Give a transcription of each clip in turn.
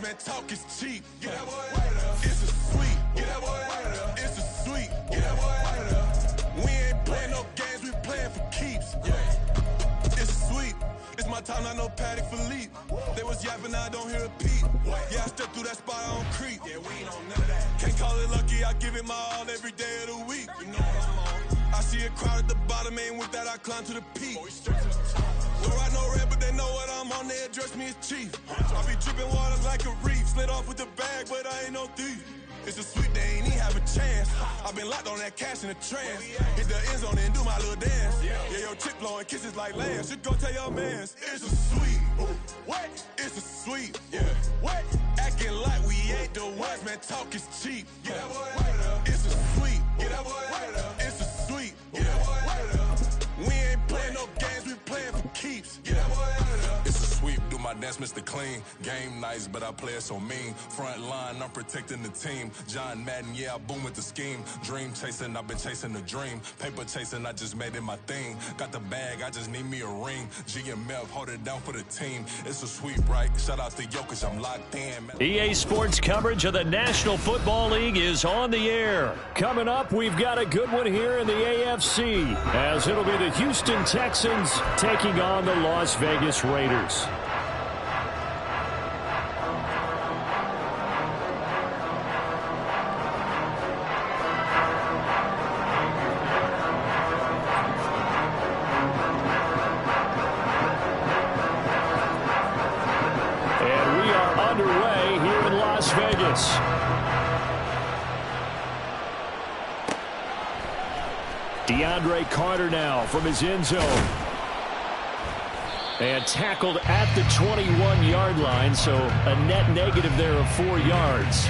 ones, man, talk is cheap. Get that boy out of there. It's a sweep. Get that boy out of there. It's a sweep. Get that boy out of there. We ain't playing no games, we playing for keeps. Yeah. It's a sweep. It's my time, not no Paddock Philippe. They was yapping, I don't hear a peep. Yeah, I step through that spot, I don't creep. Yeah, we ain't on none of that. Can't call it lucky, I give it my all every day of the week. You know what I'm on. I see a crowd at the bottom, ain't with that, I climb to the peak. Don't ride no red, but they know what I'm on, they address me as chief. I be dripping water like a reef, slid off with the bag, but I ain't no thief. It's a sweep, they ain't even have a chance. I've been locked on that cash in a trance. Hit the end zone and do my little dance. Yeah, your chick blowing kisses like lambs. You go tell your mans, it's a sweep. What? It's a sweep. Yeah. What? Acting like we ain't the ones, man, talk is cheap. Get that boy out of there. It's a sweep. Get that boy out of there. It's a sweep. Get that boy out of there. We ain't playing no games, we playing for keeps. Get that boy out of there. It's a sweep, do my dance, Mr. Clean. Game nice, but I play it so mean. Front line, I'm protecting the team. John Madden, yeah, I boom with the scheme. Dream chasing, I've been chasing the dream. Paper chasing, I just made it my thing. Got the bag, I just need me a ring. GMF, hold it down for the team. It's a sweep, right? Shout out to Jokic, I'm locked in. EA Sports coverage of the National Football League is on the air. Coming up, we've got a good one here in the AFC, as it'll be the Houston Texans taking on the Las Vegas Raiders. And we are underway here in Las Vegas. DeAndre Carter now from his end zone. And tackled at the 21-yard line, so a net negative there of 4 yards.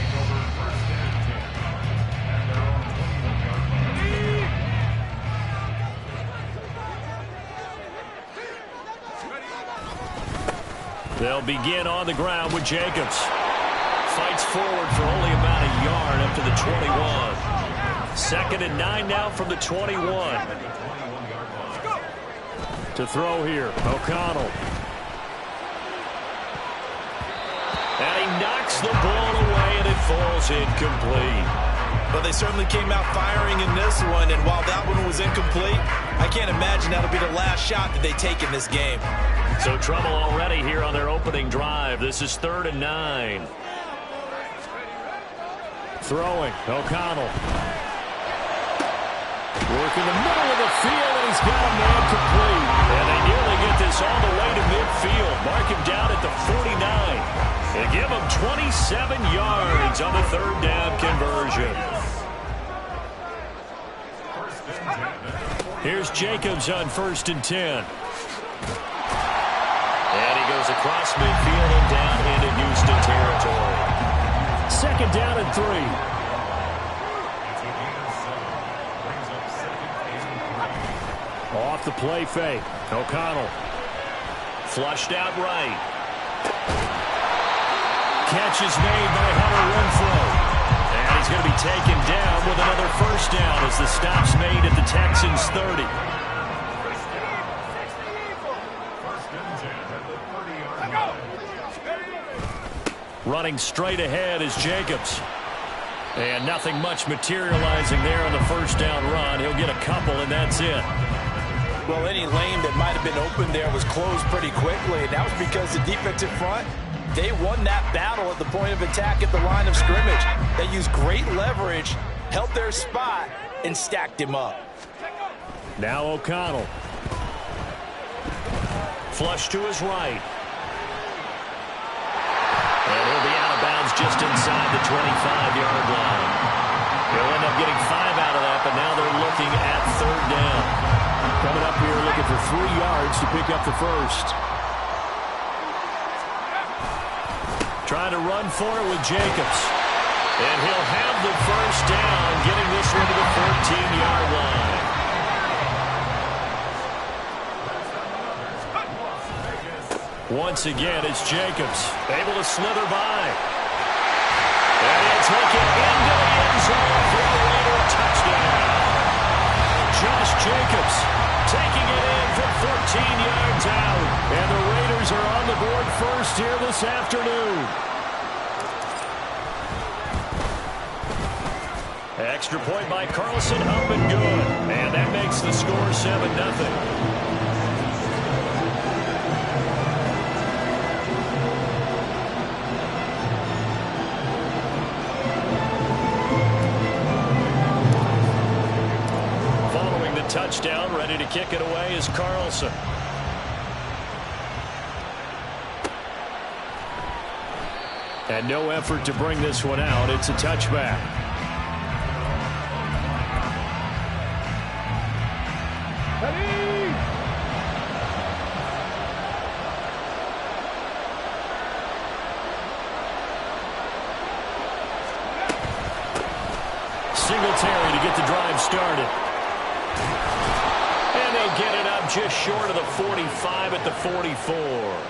They'll begin on the ground with Jacobs. Fights forward for only about a yard up to the 21. 2nd and 9 now from the 21. To throw here, O'Connell. And he knocks the ball away, and it falls incomplete. But they certainly came out firing in this one, and while that one was incomplete, I can't imagine that'll be the last shot that they take in this game. So trouble already here on their opening drive. This is 3rd and 9. Throwing, O'Connell. Working the middle of the field, and he's got a man complete. And they nearly get this all the way to midfield. Mark him down at the 49. And give him 27 yards on the 3rd down conversion. Here's Jacobs on 1st and 10. And he goes across midfield and down into Houston territory. 2nd down and 3. Off the play fake. O'Connell. Flushed out right. Catch is made by Hunter Renfrow. And he's going to be taken down with another 1st down as the stop's made at the Texans' 30. Running straight ahead is Jacobs. And nothing much materializing there on the 1st down run. He'll get a couple, and that's it. Well, any lane that might have been open there was closed pretty quickly, and that was because the defensive front, they won that battle at the point of attack at the line of scrimmage. They used great leverage, held their spot, and stacked him up. Now O'Connell. Flush to his right. And he'll be out of bounds just inside the 25-yard line. He'll end up getting 5 out of that, but now they're looking at 3rd down. Coming up here looking for 3 yards to pick up the 1st. Trying to run for it with Jacobs. And he'll have the 1st down, getting this one to the 14-yard line. Once again, it's Jacobs, able to slither by. And he'll take it into the end zone for a Raider touchdown. Josh Jacobs taking it in from 14 yards out. And the Raiders are on the board first here this afternoon. Extra point by Carlson, up and good. And that makes the score 7-0. Touchdown, ready to kick it away is Carlson. And no effort to bring this one out. It's a touchback. Singletary to get the drive started. And they get it up just short of the 45 at the 44.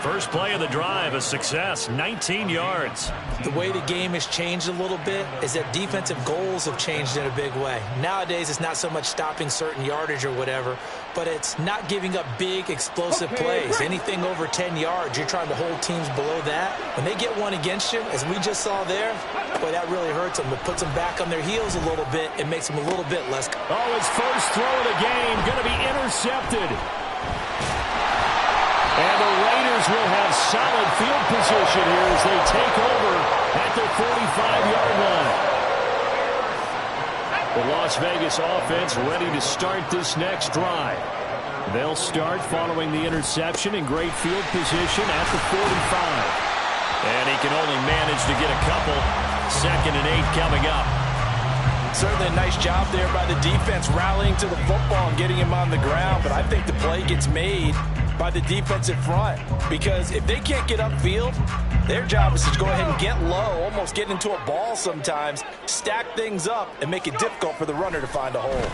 First play of the drive, a success, 19 yards. The way the game has changed a little bit is that defensive goals have changed in a big way. Nowadays, it's not so much stopping certain yardage or whatever, but it's not giving up big, explosive plays. Anything over 10 yards, you're trying to hold teams below that. When they get one against you, as we just saw there, boy, that really hurts them. It puts them back on their heels a little bit. It makes them a little bit less. Oh, his first throw of the game going to be intercepted. And the Raiders will have solid field position here as they take over at their 45-yard line. The Las Vegas offense ready to start this next drive. They'll start following the interception in great field position at the 45. And he can only manage to get a couple. 2nd and 8 coming up. Certainly a nice job there by the defense rallying to the football and getting him on the ground. But I think the play gets made by the defensive front, because if they can't get upfield, their job is to go ahead and get low, almost get into a ball sometimes, stack things up, and make it difficult for the runner to find a hole.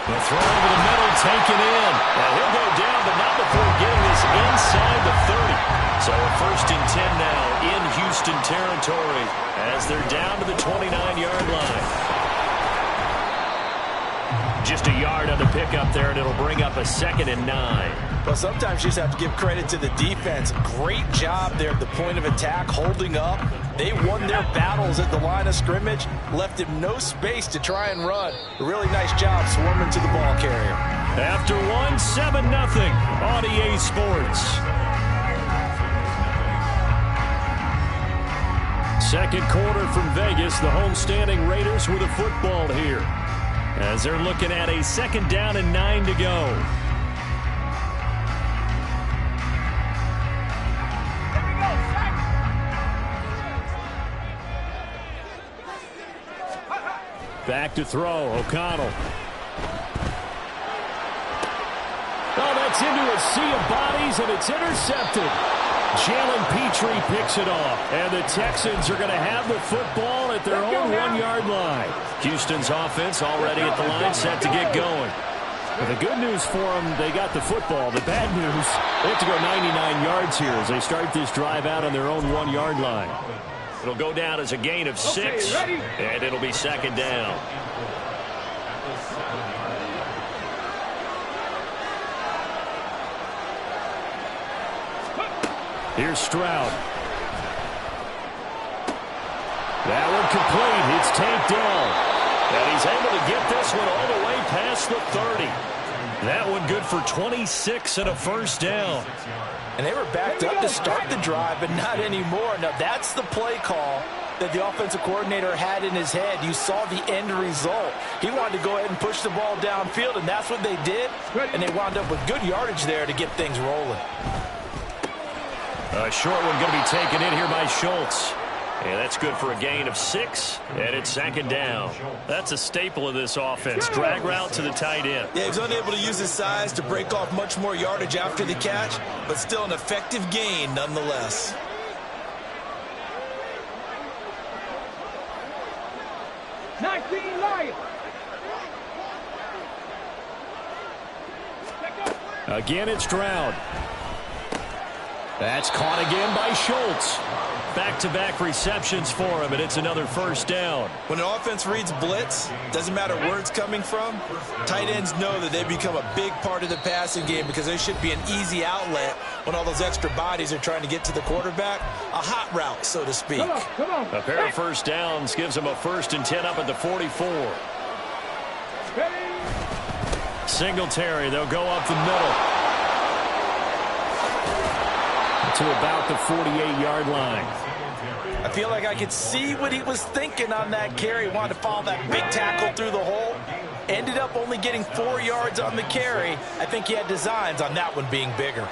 The throw over the middle, taken in. Now he'll go down, but not before getting this inside the 30. So a 1st and 10 now in Houston territory as they're down to the 29-yard line. Just a yard on the pickup there, and it'll bring up a 2nd and 9. Well, sometimes you just have to give credit to the defense. Great job there at the point of attack, holding up. They won their battles at the line of scrimmage, left him no space to try and run. A really nice job swarming to the ball carrier. After 7-0 on EA Sports. Second quarter from Vegas, the homestanding Raiders with a football here, as they're looking at a 2nd down and 9 to go. Back to throw, O'Connell. Oh, that's into a sea of bodies, and it's intercepted. Jalen Petrie picks it off, and the Texans are going to have the football at their own 1-yard line. Houston's offense already at the line, set to get going. But the good news for them, they got the football. The bad news, they have to go 99 yards here as they start this drive out on their own 1-yard line. It'll go down as a gain of 6, and it'll be 2nd down. Here's Stroud. That one complete. It's tanked down. And he's able to get this one all the way past the 30. That one good for 26 and a 1st down. And they were backed up to start the drive, but not anymore. Now, that's the play call that the offensive coordinator had in his head. You saw the end result. He wanted to go ahead and push the ball downfield, and that's what they did. And they wound up with good yardage there to get things rolling. A short one going to be taken in here by Schultz. And that's good for a gain of 6, and it's 2nd down. That's a staple of this offense. Drag route to the tight end. Yeah, he was unable to use his size to break off much more yardage after the catch, but still an effective gain nonetheless. Again, it's Stroud. That's caught again by Schultz. Back-to-back receptions for him, and it's another first down. When an offense reads blitz, doesn't matter where it's coming from, tight ends know that they become a big part of the passing game because they should be an easy outlet when all those extra bodies are trying to get to the quarterback. A hot route, so to speak. Come on. A pair of first downs gives them a 1st and 10 up at the 44. Singletary, they'll go up the middle to about the 48-yard line. I feel like I could see what he was thinking on that carry. Wanted to follow that big tackle through the hole. Ended up only getting 4 yards on the carry. I think he had designs on that one being bigger.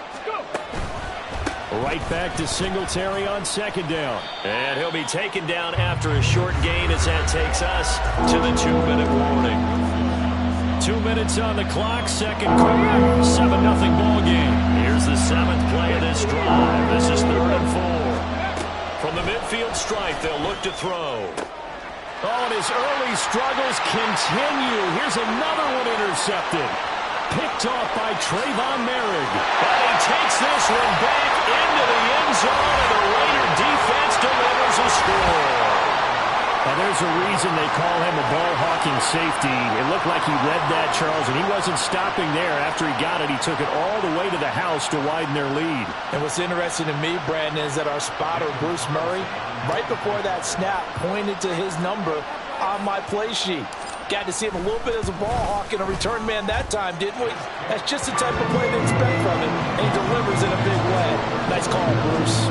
Right back to Singletary on 2nd down. And he'll be taken down after a short gain as that takes us to the 2-minute warning. 2 minutes on the clock, 2nd quarter, 7-0 ball game. Here's the 7th play of this drive. This is 3rd and 4. From the midfield stripe, they'll look to throw. Oh, and his early struggles continue. Here's another one intercepted. Picked off by Trayvon Merrick. And he takes this one back into the end zone, and the Raider defense delivers a score. Now, there's a reason they call him a ball-hawking safety. It looked like he read that, Charles, and he wasn't stopping there. After he got it, he took it all the way to the house to widen their lead. And what's interesting to me, Brandon, is that our spotter, Bruce Murray, right before that snap, pointed to his number on my play sheet. Got to see him a little bit as a ball hawk and a return man that time, didn't we? That's just the type of play they expect from him, and he delivers in a big way. Nice call, Bruce.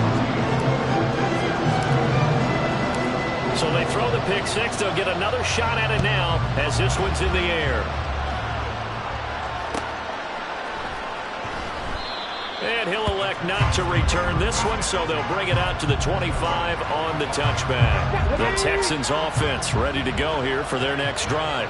So they throw the pick six. They'll get another shot at it now as this one's in the air. And he'll elect not to return this one, so they'll bring it out to the 25 on the touchback. The Texans offense ready to go here for their next drive.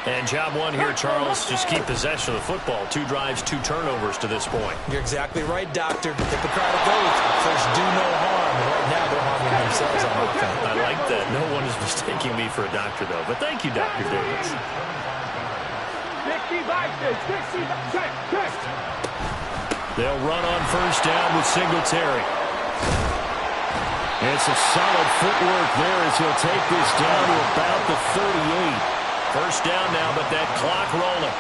And job one here, Charles, just keep possession of the football. 2 drives, 2 turnovers to this point. You're exactly right, Doctor. Hippocratic oath. First, do no harm. And right now, they're harming themselves on offense. I like that. No one is mistaking me for a doctor, though. But thank you, Dr. Davis. They'll run on first down with Singletary. It's a solid footwork there as he'll take this down to about the 38. First down now, but that clock rolling.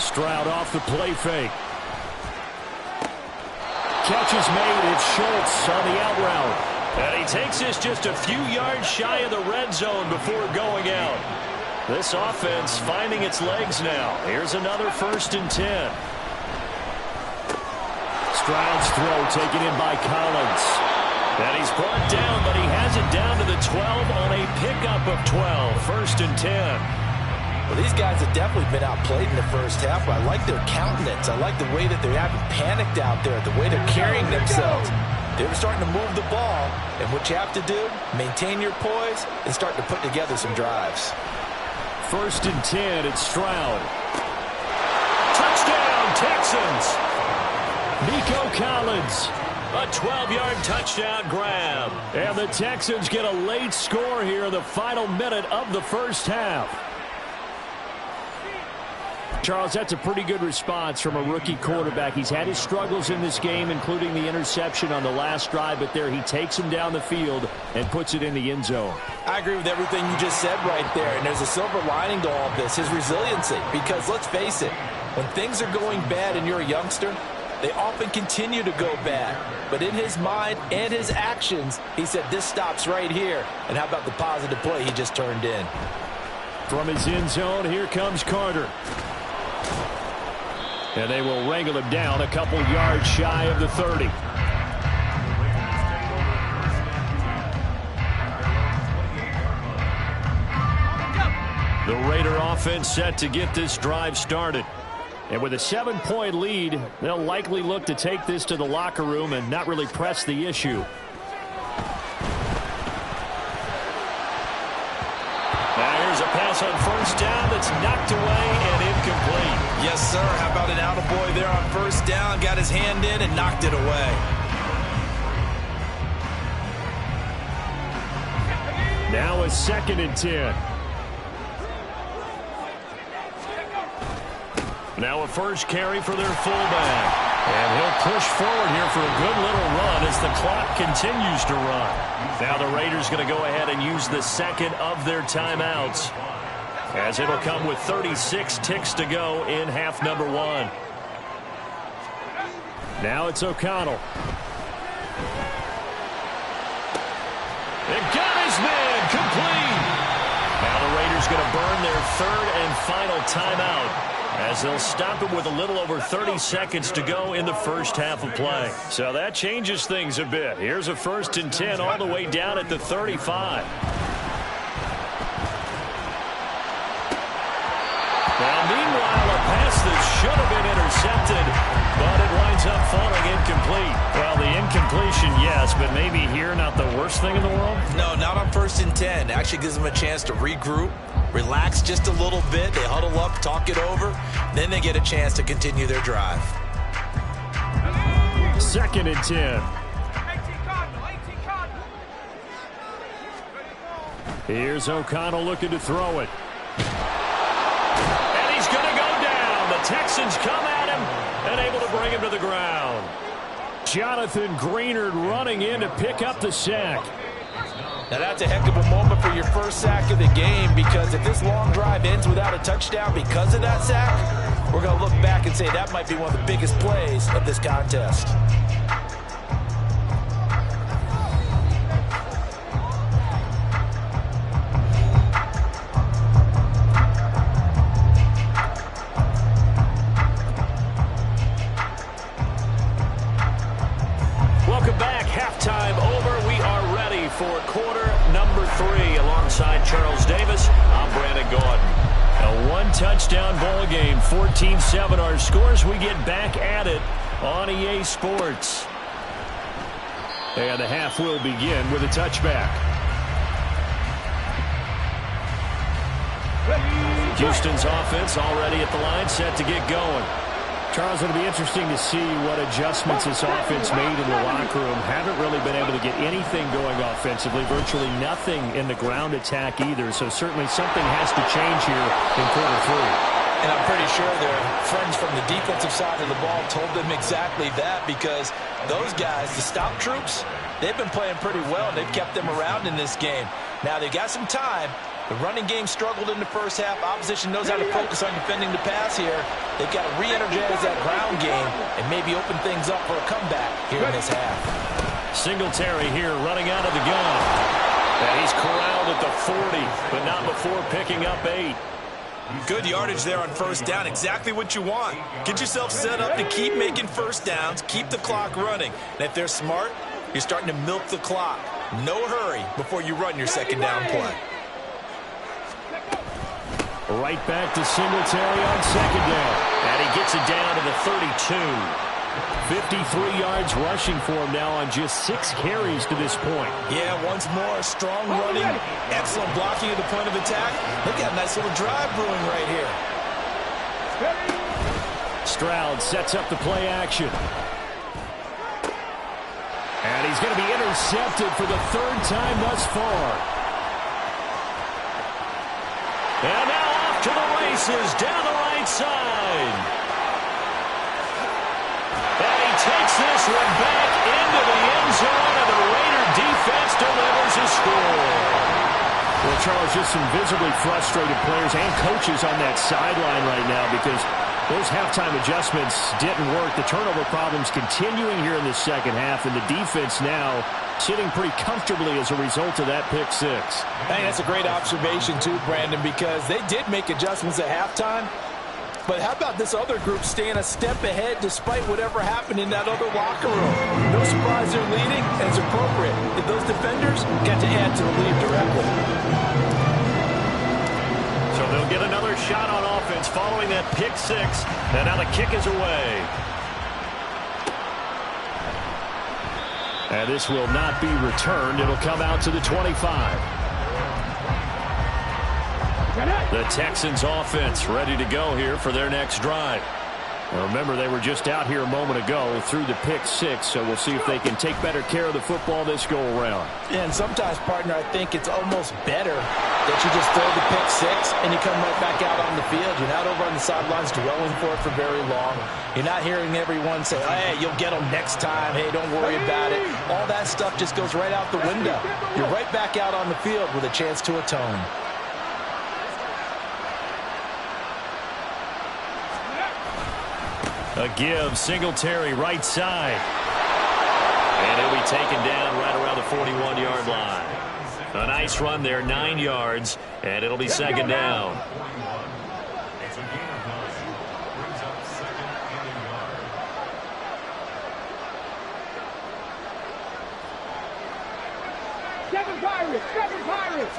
Stroud off the play fake. Catch is made. It's Schultz on the out route. And he takes this just a few yards shy of the red zone before going out. This offense finding its legs now. Here's another 1st and 10. Stroud's throw taken in by Collins. And he's brought down, but he has it down to the 12 on a pickup of 12. 1st and 10. Well, these guys have definitely been outplayed in the first half, but I like their countenance. I like the way that they haven't panicked out there, the way they're carrying themselves. They were starting to move the ball, and what you have to do, maintain your poise and start to put together some drives. 1st and 10, it's Stroud. Touchdown, Texans! Nico Collins. A 12-yard touchdown grab. And the Texans get a late score here in the final minute of the first half. Charles, that's a pretty good response from a rookie quarterback. He's had his struggles in this game, including the interception on the last drive, but there he takes him down the field and puts it in the end zone. I agree with everything you just said right there, and there's a silver lining to all of this, his resiliency. Because let's face it, when things are going bad and you're a youngster, they often continue to go bad. But in his mind and his actions, he said, this stops right here. And how about the positive play he just turned in? From his end zone, here comes Carter. And they will wrangle him down a couple yards shy of the 30. The Raider offense set to get this drive started. And with a 7-point lead, they'll likely look to take this to the locker room and not really press the issue. Now here's a pass on first down that's knocked away and incomplete. Yes, sir. How about an attaboy there on first down? Got his hand in and knocked it away. Now a 2nd and 10. Now a first carry for their fullback. And he'll push forward here for a good little run as the clock continues to run. Now the Raiders going to go ahead and use the second of their timeouts, as it'll come with 36 ticks to go in half number 1. Now it's O'Connell. It got his man complete. Now the Raiders going to burn their third and final timeout, as they'll stop it with a little over 30 seconds to go in the first half of play. So that changes things a bit. Here's a 1st and 10 all the way down at the 35. Now, meanwhile, a pass that should have been intercepted, but it winds up falling incomplete. Well, the incompletion, yes, but maybe here not the worst thing in the world? No, not on 1st and 10. Actually gives them a chance to regroup, relax just a little bit. They huddle up, talk it over. Then they get a chance to continue their drive. 2nd and 10. Here's O'Connell looking to throw it. And he's going to go down. The Texans come at him and able to bring him to the ground. Jonathan Greenard running in to pick up the sack. Now that's a heck of a moment for your first sack of the game, because if this long drive ends without a touchdown because of that sack, we're going to look back and say that might be one of the biggest plays of this contest. Welcome back. Halftime over. We are ready for quarter number 3. Alongside Charles Davis, I'm Brandon Gordon. A one-touchdown ball game, 14-7 our scores. We get back at it on EA Sports. And the half will begin with a touchback. Houston's offense already at the line, set to get going. Charles, it'll be interesting to see what adjustments this offense made in the locker room. Haven't really been able to get anything going offensively. Virtually nothing in the ground attack either. So certainly something has to change here in quarter 3. And I'm pretty sure their friends from the defensive side of the ball told them exactly that, because those guys, the stop troops, they've been playing pretty well. They've kept them around in this game. Now they've got some time. The running game struggled in the first half. Opposition knows how to focus on defending the pass here. They've got to re-energize that ground game and maybe open things up for a comeback here in this half. Singletary here running out of the gun. And he's corralled at the 40, but not before picking up 8. Good yardage there on first down. Exactly what you want. Get yourself set up to keep making first downs, keep the clock running. And if they're smart, you're starting to milk the clock. No hurry before you run your second down play. Right back to Singletary on second down. And he gets it down to the 32. 53 yards rushing for him now on just 6 carries to this point. Yeah, once more, strong running, excellent blocking at the point of attack. Look at a nice little drive brewing right here. Stroud sets up the play action. And he's going to be intercepted for the 3rd time thus far. And now off to the races down the right side. And he takes this one back into the end zone, and the Raider defense delivers a score. Well, Charles, just some visibly frustrated players and coaches on that sideline right now, because those halftime adjustments didn't work. The turnover problems continuing here in the second half, and the defense now sitting pretty comfortably as a result of that pick 6. Hey, that's a great observation too, Brandon, because they did make adjustments at halftime. But how about this other group staying a step ahead despite whatever happened in that other locker room? No surprise they're leading, and it's appropriate that those defenders got to add to the lead directly. So they'll get another shot on offense following that pick 6. And now the kick is away. And this will not be returned. It'll come out to the 25. The Texans offense ready to go here for their next drive. Now remember, they were just out here a moment ago through the pick 6, so we'll see if they can take better care of the football this go around. And sometimes, partner, I think it's almost better that you just throw the pick six and you come right back out on the field. You're not over on the sidelines dwelling for it for very long. You're not hearing everyone say, hey, you'll get them next time. Hey, don't worry about it. All that stuff just goes right out the window. You're right back out on the field with a chance to atone. A give, Singletary right side. And he'll be taken down right around the 41-yard line. A nice run there, 9 yards, and it'll be second down. Seven Pirates!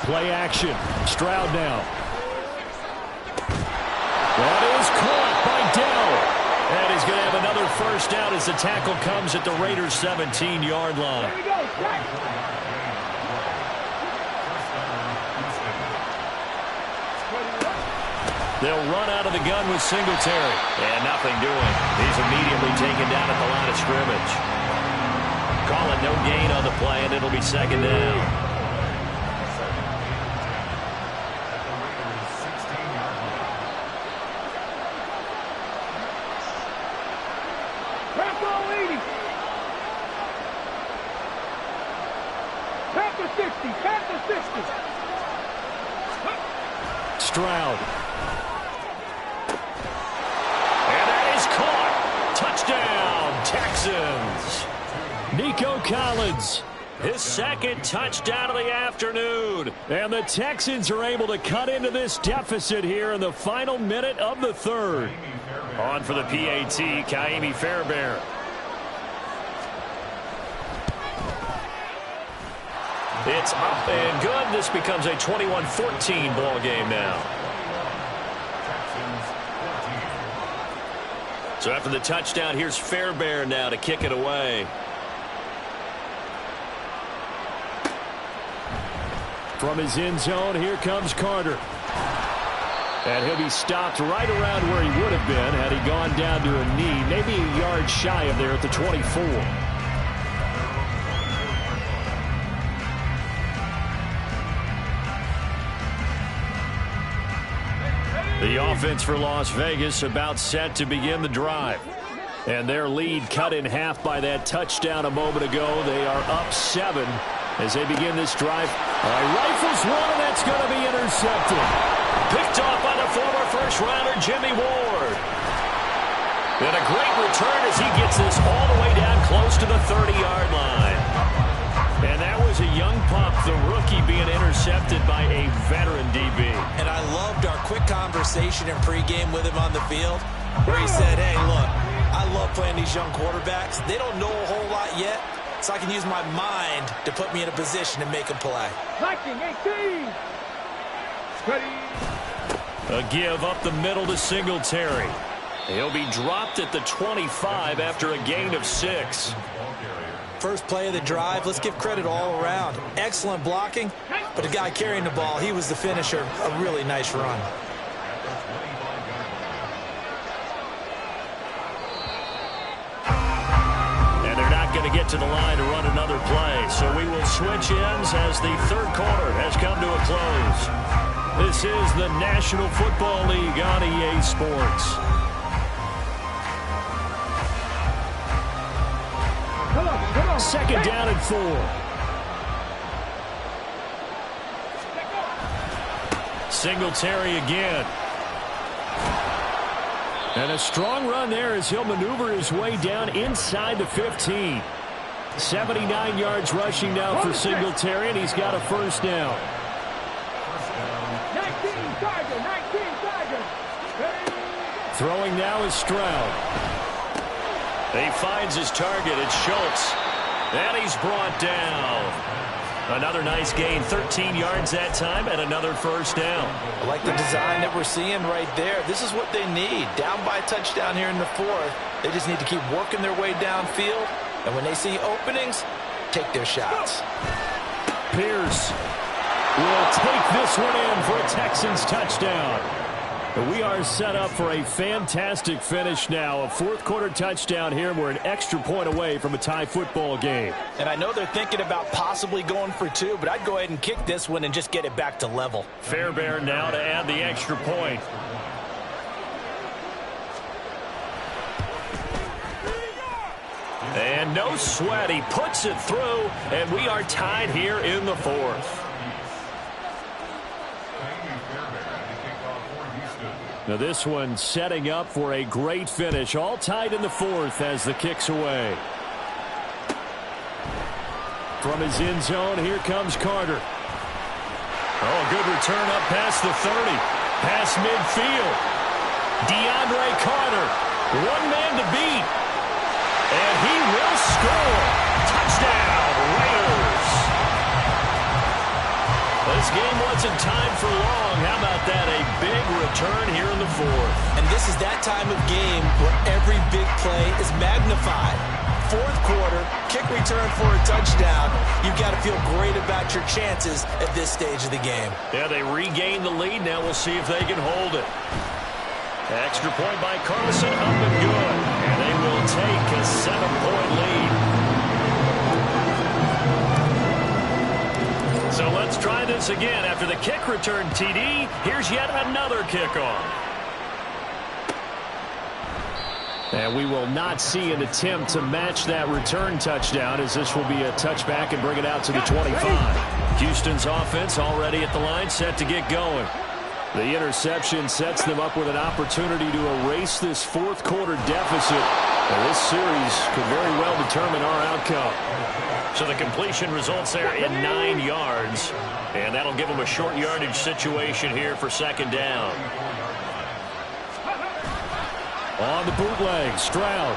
Play action. Stroud now. That is caught by Dell. And he's going to have another first down as the tackle comes at the Raiders' 17-yard line. Here we go, They'll run out of the gun with Singletary. And nothing doing. He's immediately taken down at the line of scrimmage. Call it no gain on the play, and it'll be second down. Stroud. And that is caught. Touchdown, Texans. Nico Collins, his second touchdown of the afternoon. And the Texans are able to cut into this deficit here in the final minute of the third. On for the PAT, Kaimi Fairbairn. It's up and good. This becomes a 21-14 ball game now. So after the touchdown, here's Fairbairn now to kick it away. From his end zone, here comes Carter. And he'll be stopped right around where he would have been had he gone down to a knee, maybe a yard shy of there at the 24. The offense for Las Vegas about set to begin the drive. And their lead cut in half by that touchdown a moment ago. They are up 7 as they begin this drive. Rifles one, and that's going to be intercepted. Picked off by the former first-rounder Jimmy Ward. And a great return as he gets this all the way down close to the 30-yard line. And that was a young pup, the rookie, being intercepted by a veteran DB. And I loved our quick conversation in pregame with him on the field where he said, hey, look, I love playing these young quarterbacks. They don't know a whole lot yet, so I can use my mind to put me in a position to make a play. 19-18. A give up the middle to Singletary. He'll be dropped at the 25 after a gain of 6. First play of the drive, let's give credit all around. Excellent blocking, but the guy carrying the ball, he was the finisher. A really nice run. And they're not going to get to the line to run another play, so we will switch ends as the third quarter has come to a close. This is the National Football League on EA Sports. Second down and 4. Singletary again. And a strong run there as he'll maneuver his way down inside the 15. 79 yards rushing now for Singletary, and he's got a first down. 19 Tiger. Throwing now is Stroud. He finds his target. It's Schultz. And he's brought down. Another nice gain, 13 yards that time, and another first down. I like the design that we're seeing right there. This is what they need. Down by a touchdown here in the fourth. They just need to keep working their way downfield. And when they see openings, take their shots. Pierce will take this one in for a Texans touchdown. We are set up for a fantastic finish now. A fourth-quarter touchdown here. We're an extra point away from a tie football game. And I know they're thinking about possibly going for two, but I'd go ahead and kick this one and just get it back to level. Fairbairn now to add the extra point. And no sweat. He puts it through, and we are tied here in the fourth. Now this one setting up for a great finish. All tied in the fourth as the kick's away. From his end zone, here comes Carter. Oh, a good return up past the 30. Past midfield. DeAndre Carter. One man to beat. And he will score. Touchdown, Raiders. This game wasn't timed for long. How about that? A big return here in the fourth. And this is that time of game where every big play is magnified. Fourth quarter, kick return for a touchdown. You've got to feel great about your chances at this stage of the game. Yeah, they regain the lead. Now we'll see if they can hold it. Extra point by Carlson, up and good. And they will take a 7-point lead. So let's try this again. After the kick return TD, here's yet another kickoff. And we will not see an attempt to match that return touchdown, as this will be a touchback and bring it out to the 25. Houston's offense already at the line, set to get going. The interception sets them up with an opportunity to erase this fourth quarter deficit. And this series could very well determine our outcome. So the completion results there in 9 yards. And that'll give them a short yardage situation here for second down. On the bootleg, Stroud.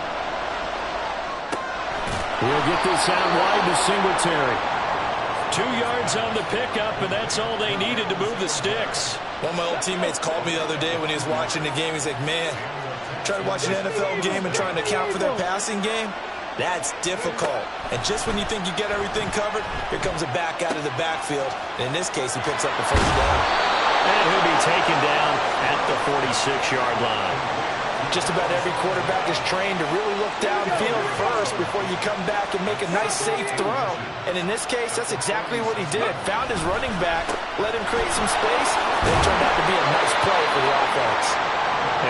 He'll get this out wide to Singletary. 2 yards on the pickup, and that's all they needed to move the sticks. One of my old teammates called me the other day when he was watching the game. He's like, man, trying to watch an NFL game and trying to account for their passing game, that's difficult. And just when you think you get everything covered, here comes a back out of the backfield. And in this case, he picks up the first down. And he'll be taken down at the 46-yard line. Just about every quarterback is trained to really look downfield first before you come back and make a nice, safe throw. And in this case, that's exactly what he did. Found his running back, let him create some space, and it turned out to be a nice play for the offense.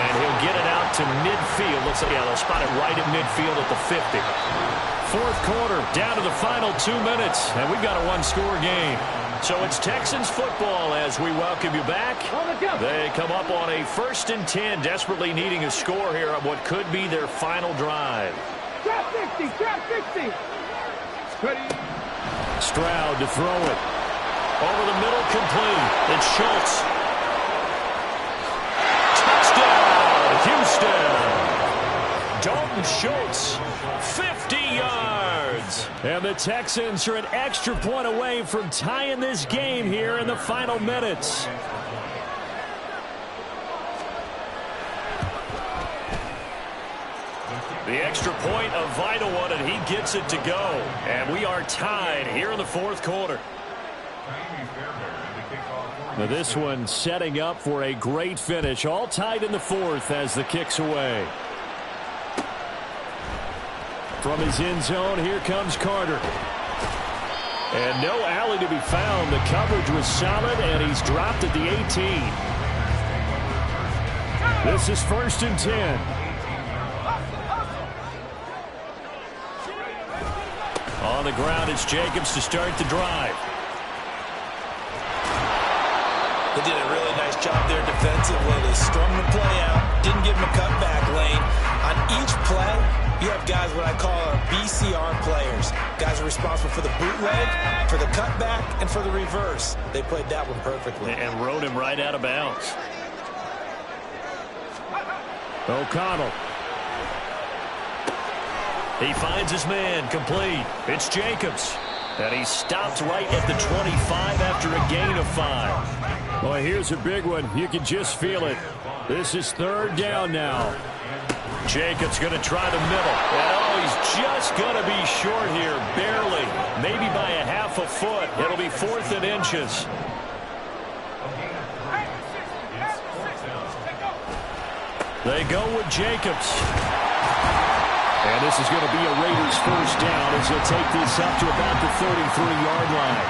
And he'll get it out to midfield. Looks like, yeah, they'll spot it right at midfield at the 50. Fourth quarter, down to the final 2 minutes, and we've got a one-score game. So it's Texans football as we welcome you back. They come up on a 1st and 10, desperately needing a score here on what could be their final drive. Trap 60, trap 60. Ready. Stroud to throw it. Over the middle, complete. It's Schultz. Touchdown, Houston. Dalton Schultz, 50 yards. And the Texans are an extra point away from tying this game here in the final minutes. The extra point, a vital one, and he gets it to go. And we are tied here in the fourth quarter. Now this one setting up for a great finish. All tied in the fourth as the kick's away. From his end zone, here comes Carter. And no alley to be found. The coverage was solid, and he's dropped at the 18. This is 1st and 10. On the ground, it's Jacobs to start the drive. They did a really nice job there defensively. They strung the play out, didn't give him a cutback lane. On each play, you have guys what I call our BCR players. Guys are responsible for the bootleg, for the cutback, and for the reverse. They played that one perfectly. And rode him right out of bounds. O'Connell. He finds his man, complete. It's Jacobs. And he stopped right at the 25 after a gain of 5. Well, here's a big one. You can just feel it. This is 3rd down now. Jacobs going to try the middle. And oh, he's just going to be short here, barely. Maybe by a half a foot. It'll be 4th and inches. They go with Jacobs. And this is going to be a Raiders first down as they'll take this up to about the 33-yard line.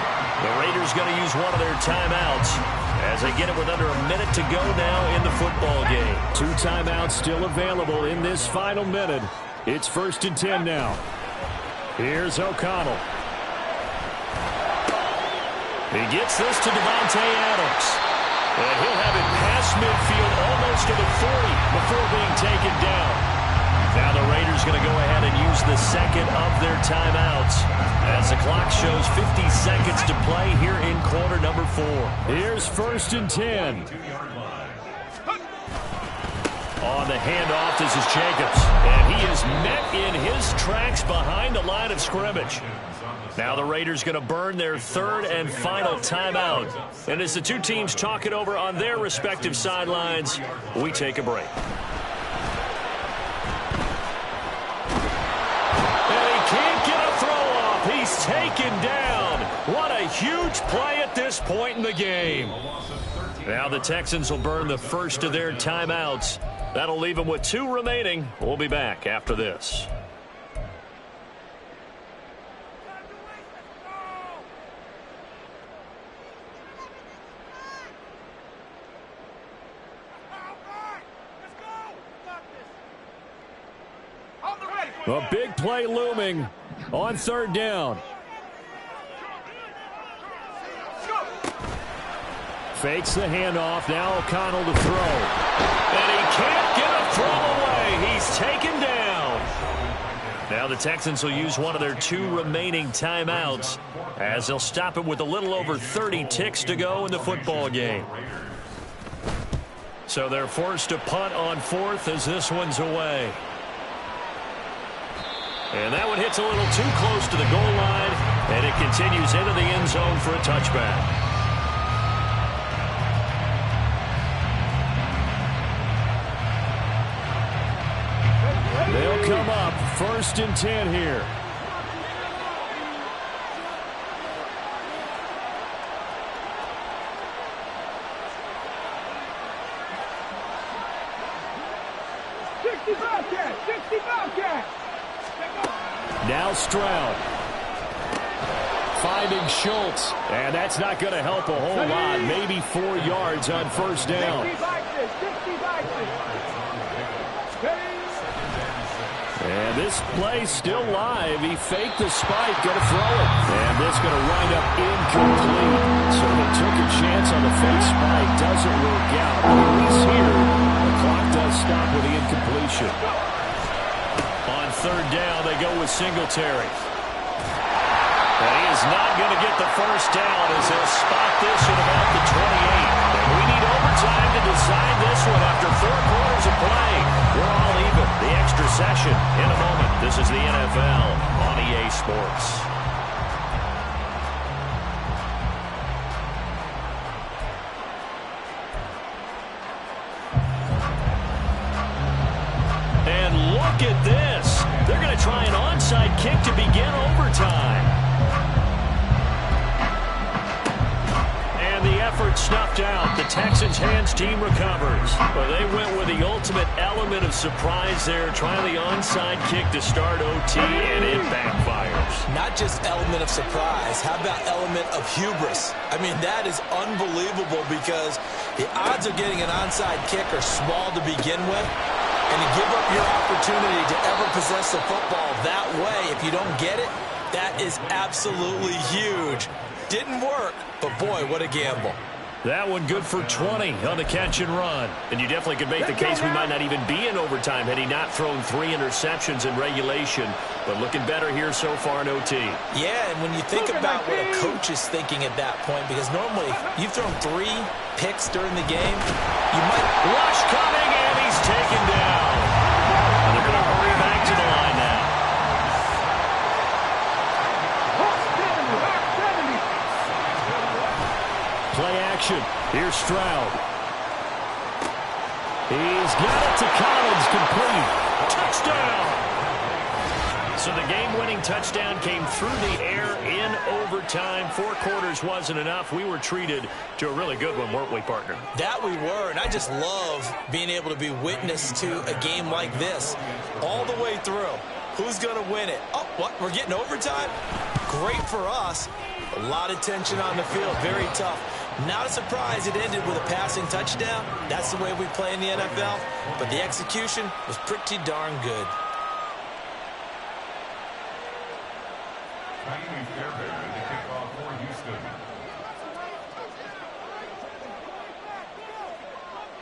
The Raiders going to use one of their timeouts as they get it with under a minute to go now in the football game. 2 timeouts still available in this final minute. It's 1st and 10 now. Here's O'Connell. He gets this to Devontae Adams. And he'll have it past midfield almost to the 40 before being taken down. Now the Raiders going to go ahead and use the second of their timeouts as the clock shows 50 seconds to play here in quarter number 4. Here's 1st and 10. On the handoff, this is Jacobs. And he is met in his tracks behind the line of scrimmage. Now the Raiders going to burn their 3rd and final timeout. And as the two teams talk it over on their respective sidelines, we take a break. And he can't get a throw off. He's taken down. What a huge play at this point in the game. Now the Texans will burn the first of their timeouts. That'll leave them with 2 remaining. We'll be back after this. A big play looming on 3rd down. Fakes the handoff. Now O'Connell to throw. And he can't get a throw away. He's taken down. Now the Texans will use one of their 2 remaining timeouts as they'll stop it with a little over 30 ticks to go in the football game. So they're forced to punt on 4th as this one's away. And that one hits a little too close to the goal line, and it continues into the end zone for a touchback. They'll come up 1st and 10 here. Now Stroud. Finding Schultz. And that's not going to help a whole lot. Maybe 4 yards on 1st down. And this play's still live. He faked the spike. Going to throw it. And this going to wind up incomplete. So they took a chance on the fake spike. Doesn't work out. But at least here, the clock does stop with the incompletion. On 3rd down, they go with Singletary. And he is not going to get the first down as they'll spot this at about the 28. And we need overtime to decide this one after 4 quarters of play. We're all even. The extra session in a moment. This is the NFL on EA Sports. And look at this. They're going to try an onside kick to begin overtime. And the effort snuffed out. The Texans' hands team recovers. But they went with the ultimate element of surprise there, trying the onside kick to start OT, and it backfires. Not just element of surprise. How about element of hubris? I mean, that is unbelievable because the odds of getting an onside kick are small to begin with. And to give up your opportunity to ever possess the football that way, if you don't get it, that is absolutely huge. Didn't work, but boy, what a gamble. That one good for 20 on the catch and run. And you definitely could make the case we might not even be in overtime had he not thrown 3 interceptions in regulation. But looking better here so far in OT. Yeah, and when you think about what a coach is thinking at that point, because normally you've thrown 3 picks during the game, you might... Rush coming, and he's taken down. And they're going to hurry back to the line now. Play action. Here's Stroud. He's got it to Collins, complete. Touchdown. So the game-winning touchdown came through the air in overtime. 4 quarters wasn't enough. We were treated to a really good one, weren't we, partner? That we were, and I just love being able to be witness to a game like this all the way through. Who's going to win it? Oh, what? We're getting overtime? Great for us. A lot of tension on the field. Very tough. Not a surprise it ended with a passing touchdown. That's the way we play in the NFL. But the execution was pretty darn good.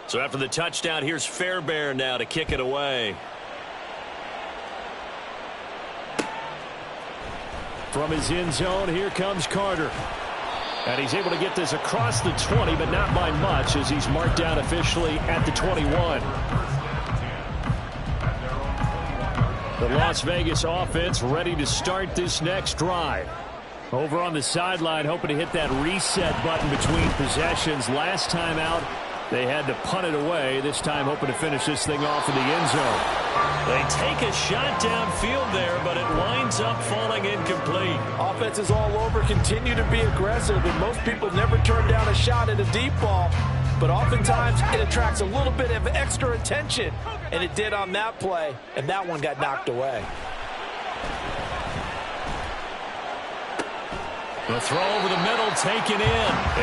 So after the touchdown, here's Fairbairn now to kick it away. From his end zone, here comes Carter. And he's able to get this across the 20, but not by much, as he's marked down officially at the 21. The Las Vegas offense ready to start this next drive. Over on the sideline, hoping to hit that reset button between possessions. Last time out, they had to punt it away. This time hoping to finish this thing off in the end zone. They take a shot downfield there, but it winds up falling incomplete. Offense is all over, continue to be aggressive, and most people never turn down a shot at a deep ball. But oftentimes, it attracts a little bit of extra attention, and it did on that play, and that one got knocked away. The throw over the middle taken in,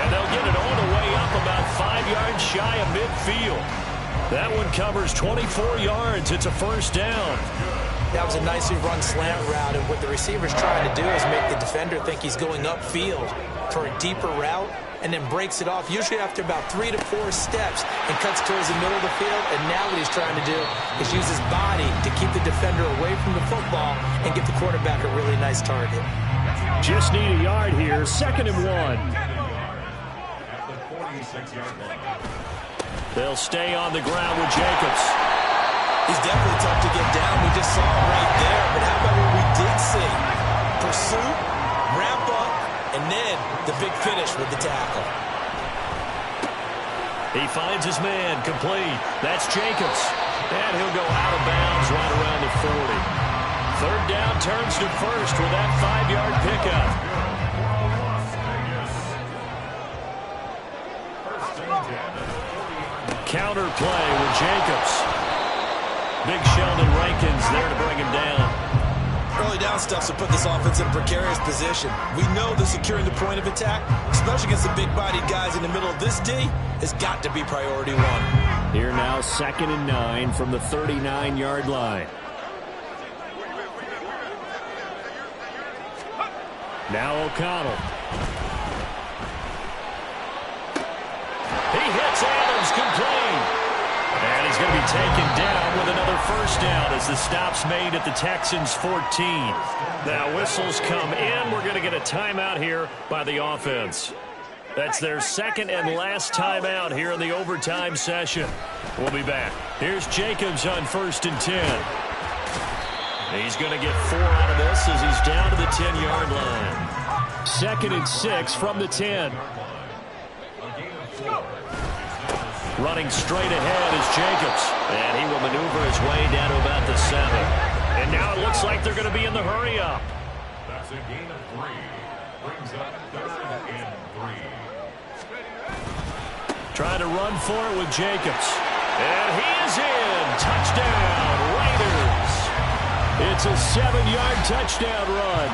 and they'll get it all the way up about 5 yards shy of midfield. That one covers 24 yards. It's a first down. That was a nicely run slant route, and what the receiver's trying to do is make the defender think he's going upfield for a deeper route, and then breaks it off, usually after about 3 to 4 steps, and cuts towards the middle of the field. And now what he's trying to do is use his body to keep the defender away from the football and give the quarterback a really nice target. Just need a yard here. 2nd and 1. They'll stay on the ground with Jacobs. He's definitely tough to get down. We just saw him right there. But how about what we did see? Pursuit, wrap up, and then the big finish with the tackle. He finds his man, complete. That's Jacobs. And he'll go out of bounds right around the 40. 3rd down turns to first with that 5-yard pickup. Counter play with Jacobs. Big Sheldon Rankins there to bring him down. Early down stuff to put this offense in a precarious position. We know that securing the point of attack, especially against the big-bodied guys in the middle of this D, has got to be priority 1. Here now, 2nd and 9 from the 39-yard line. Now O'Connell. He hits Adams complete. And he's going to be taken down with another first down as the stop's made at the Texans' 14. Now whistles come in. We're going to get a timeout here by the offense. That's their 2nd and last timeout here in the overtime session. We'll be back. Here's Jacobs on 1st and 10. He's going to get 4 out of this as he's down to the 10-yard line. 2nd and 6 from the 10. Running straight ahead is Jacobs. And he will maneuver his way down to about the 7. And now it looks like they're going to be in the hurry-up. That's a gain of 3. Brings up 3rd and 3. Trying to run for it with Jacobs. And he is in. Touchdown, Raiders. It's a 7-yard touchdown run.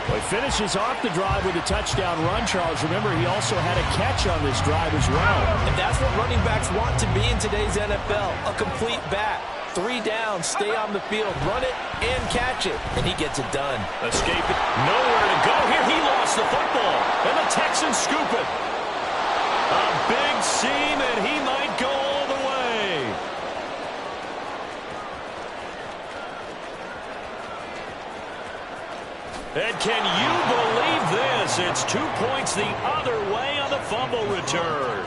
Well, he finishes off the drive with a touchdown run, Charles. Remember, he also had a catch on this drive as well. And that's what running backs want to be in today's NFL, a complete back. 3 down, stay on the field, run it, and catch it. And he gets it done. Escape it. Nowhere to go here. He lost the football. And the Texans scoop it. A big seam, and he might go all the way. And can you believe this? It's 2 points the other way on the fumble return.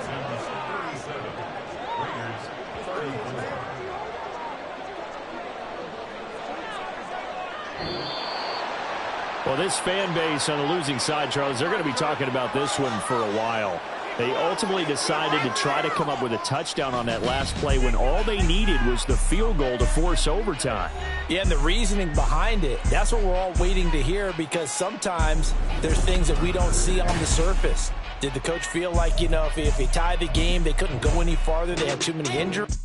Well, this fan base on the losing side, Charles, they're going to be talking about this one for a while. They ultimately decided to try to come up with a touchdown on that last play when all they needed was the field goal to force overtime. Yeah, and the reasoning behind it, that's what we're all waiting to hear, because sometimes there's things that we don't see on the surface. Did the coach feel like, if they tied the game, they couldn't go any farther, they had too many injuries?